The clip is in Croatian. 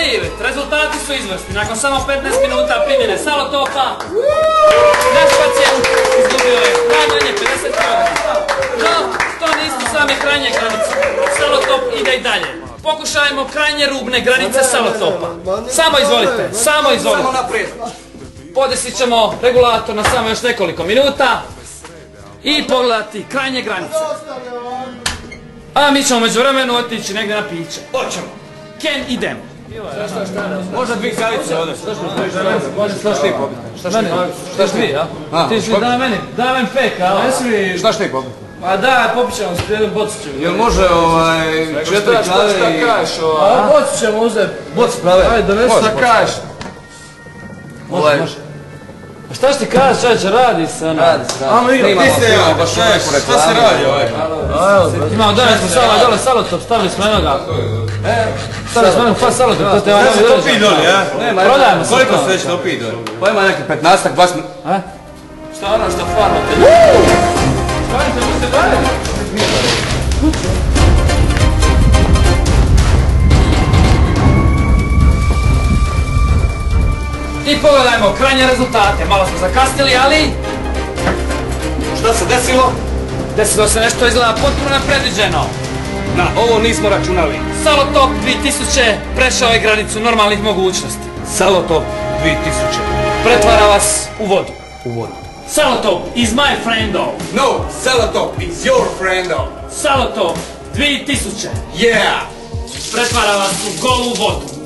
David, rezultati su izvrsni. Nakon samo 15 minuta primjene Salotopa, naš pacijent izgubio je najmanje 50 kg. No, to nisu same krajnje granice. Salotop ide i dalje. Pokušajmo krajnje rubne granice Salotopa. Samo izvolite, samo izvolite. Samo naprijed. Podesit ćemo regulator na samo još nekoliko minuta i pogledati krajnje granice. A mi ćemo među vremenu otići negdje na piće. Hoćemo. Ken, idemo. Možda dvi kavice ovdje. Šta ti pobiti? Šta ćeš ti, ja? Ti si daj meni pek, a? Ne smiješ. Šta ti pobiti? Ma da, popit ćemo s jednom bocićem. Jel može 4 klave i... Šta kažeš? A boc ćemo uzeti. Boc prave. Ajde, donesi. Šta kažeš? Može. A šta ću ti kažeš, čovječe, radi se ono? Radi se, radi. Šta se radi ovaj? Imamo dole Salotop, stavili smo jednoga. Stavili smo jednoga Salotop, to te ovaj novi dođe. Topi doli, ja? Prodajemo se. Koliko se već topi doli? Pa ima neki 15-ak, 20 minuta. Šta ono što farmate? Stavite, možete barati. I pogledajmo krajnje rezultate. Malo smo zakasnili, ali... Šta se desilo? Desilo se nešto izgleda potpuno nepredviđeno. Na ovo nismo računali. Salotop 2000 prešao je granicu normalnih mogućnosti. Salotop 2000. Pretvara vas u vodu. U vodu. Salotop is my friendo. No, Salotop is your friendo. Salotop 2000 Yeah! pretvara vas u golu vodu.